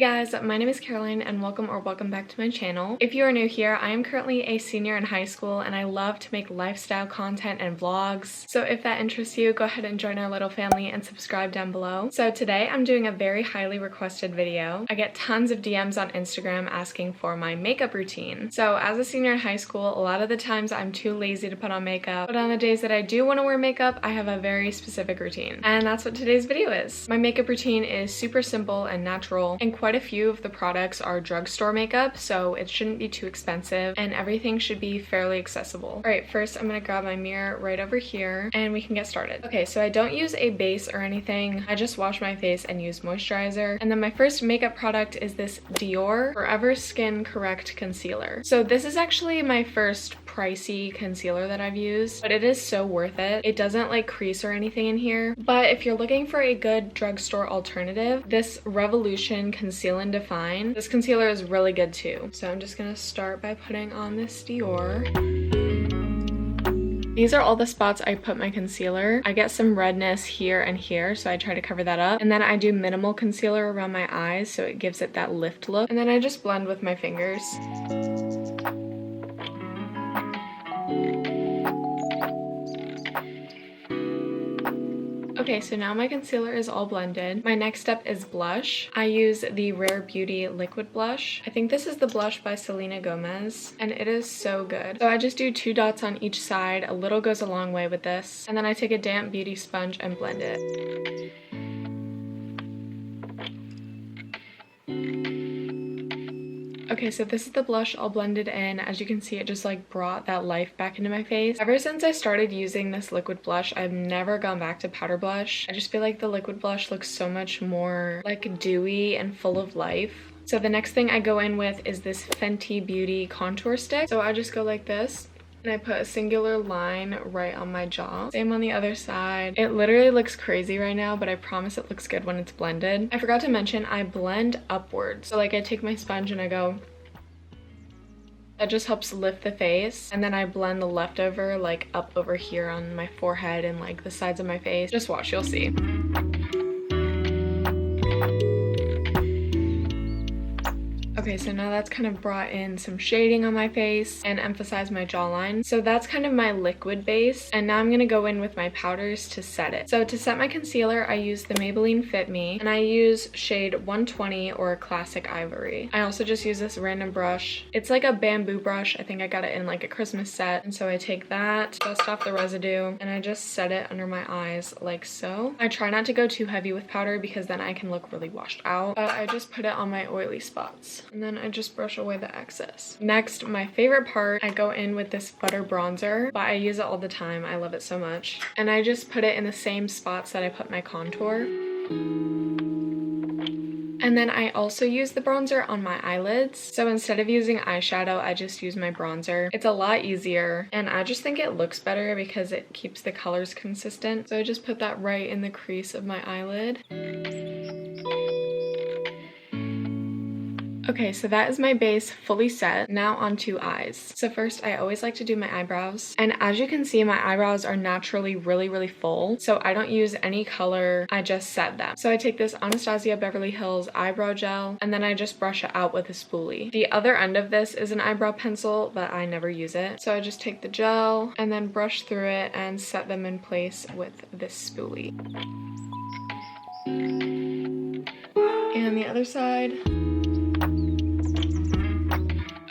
guys, my name is Caroline and welcome back to my channel. If you are new here, I am currently a senior in high school and I love to make lifestyle content and vlogs. So if that interests you, go ahead and join our little family and subscribe down below. So today I'm doing a very highly requested video. I get tons of DMs on Instagram asking for my makeup routine. So as a senior in high school, a lot of the times I'm too lazy to put on makeup, but on the days that I do want to wear makeup, I have a very specific routine. And that's what today's video is. My makeup routine is super simple and natural, and quite a few of the products are drugstore makeup, so it shouldn't be too expensive and everything should be fairly accessible. Alright, first I'm gonna grab my mirror right over here and we can get started. Okay, so I don't use a base or anything. I just wash my face and use moisturizer. And then my first makeup product is this Dior Forever Skin Correct Concealer. So this is actually my first pricey concealer that I've used, but it is so worth it. It doesn't like crease or anything in here, but if you're looking for a good drugstore alternative, this Revolution Conceal and Define, this concealer is really good too. So I'm just gonna start by putting on this Dior. These are all the spots I put my concealer. I get some redness here and here, so I try to cover that up. And then I do minimal concealer around my eyes, so it gives it that lift look. And then I just blend with my fingers. Okay, so now my concealer is all blended. My next step is blush. I use the Rare Beauty liquid blush. I think this is the blush by Selena Gomez, and it is so good. So I just do 2 dots on each side. A little goes a long way with this. And then I take a damp beauty sponge and blend it. Okay, so this is the blush all blended in. As you can see, it just like brought that life back into my face. Ever since I started using this liquid blush, I've never gone back to powder blush. I just feel like the liquid blush looks so much more like dewy and full of life. So the next thing I go in with is this Fenty Beauty contour stick. So I just go like this. And I put a singular line right on my jaw. Same on the other side. It literally looks crazy right now, but I promise it looks good when it's blended. I forgot to mention, I blend upwards. So like I take my sponge and I go. That just helps lift the face. And then I blend the leftover like up over here on my forehead and like the sides of my face. Just watch, you'll see. Okay, so now that's kind of brought in some shading on my face and emphasized my jawline. So that's kind of my liquid base. And now I'm gonna go in with my powders to set it. So to set my concealer, I use the Maybelline Fit Me, and I use shade 120 or Classic Ivory. I also just use this random brush. It's like a bamboo brush. I think I got it in like a Christmas set. And so I take that, dust off the residue, and I just set it under my eyes like so. I try not to go too heavy with powder because then I can look really washed out. But I just put it on my oily spots. And then I just brush away the excess. Next, my favorite part, I go in with this butter bronzer, but I use it all the time. I love it so much. And I just put it in the same spots that I put my contour. And then I also use the bronzer on my eyelids. So instead of using eyeshadow, I just use my bronzer. It's a lot easier, and I just think it looks better because it keeps the colors consistent. So I just put that right in the crease of my eyelid. Okay, so that is my base fully set. Now onto eyes. So first, I always like to do my eyebrows. And as you can see, my eyebrows are naturally really full. So I don't use any color, I just set them. So I take this Anastasia Beverly Hills eyebrow gel, and then I just brush it out with a spoolie. The other end of this is an eyebrow pencil, but I never use it. So I just take the gel and then brush through it and set them in place with this spoolie. And the other side.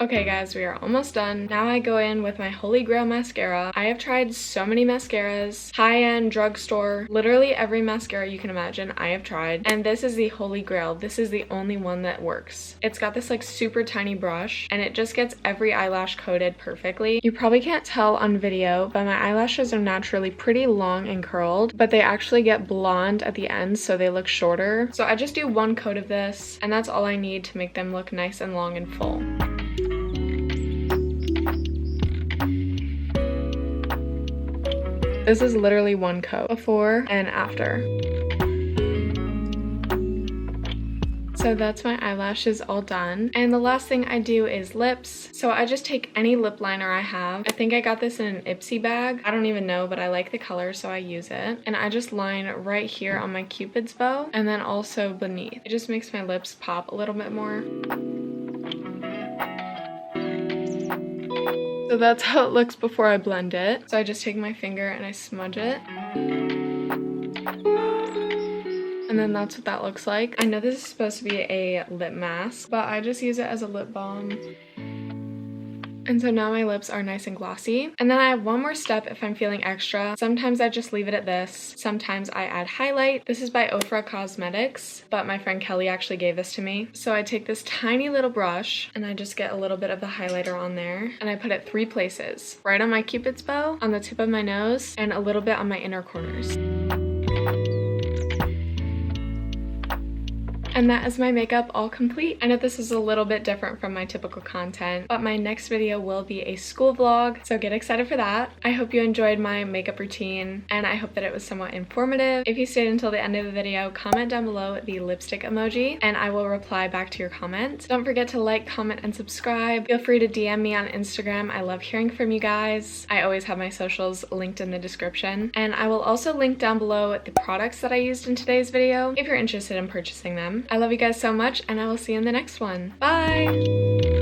Okay guys, we are almost done. Now I go in with my Holy Grail mascara. I have tried so many mascaras, high-end, drugstore, literally every mascara you can imagine I have tried. And this is the Holy Grail. This is the only one that works. It's got this like super tiny brush and it just gets every eyelash coated perfectly. You probably can't tell on video, but my eyelashes are naturally pretty long and curled, but they actually get blonde at the end, so they look shorter. So I just do 1 coat of this, and that's all I need to make them look nice and long and full. This is literally 1 coat, before and after. So that's my eyelashes all done. And the last thing I do is lips. So I just take any lip liner I have. I think I got this in an Ipsy bag. I don't even know, but I like the color, so I use it. And I just line right here on my Cupid's bow and then also beneath. It just makes my lips pop a little bit more. So that's how it looks before I blend it. So I just take my finger and I smudge it. And then that's what that looks like. I know this is supposed to be a lip mask, but I just use it as a lip balm. And so now my lips are nice and glossy. And then I have one more step if I'm feeling extra. Sometimes I just leave it at this. Sometimes I add highlight. This is by OFRA Cosmetics, but my friend Kelly actually gave this to me. So I take this tiny little brush and I just get a little bit of the highlighter on there. And I put it 3 places. Right on my Cupid's bow, on the tip of my nose, and a little bit on my inner corners. And that is my makeup all complete. I know this is a little bit different from my typical content, but my next video will be a school vlog, so get excited for that. I hope you enjoyed my makeup routine, and I hope that it was somewhat informative. If you stayed until the end of the video, comment down below the lipstick emoji, and I will reply back to your comment. Don't forget to like, comment, and subscribe. Feel free to DM me on Instagram. I love hearing from you guys. I always have my socials linked in the description, and I will also link down below the products that I used in today's video if you're interested in purchasing them. I love you guys so much, and I will see you in the next one. Bye!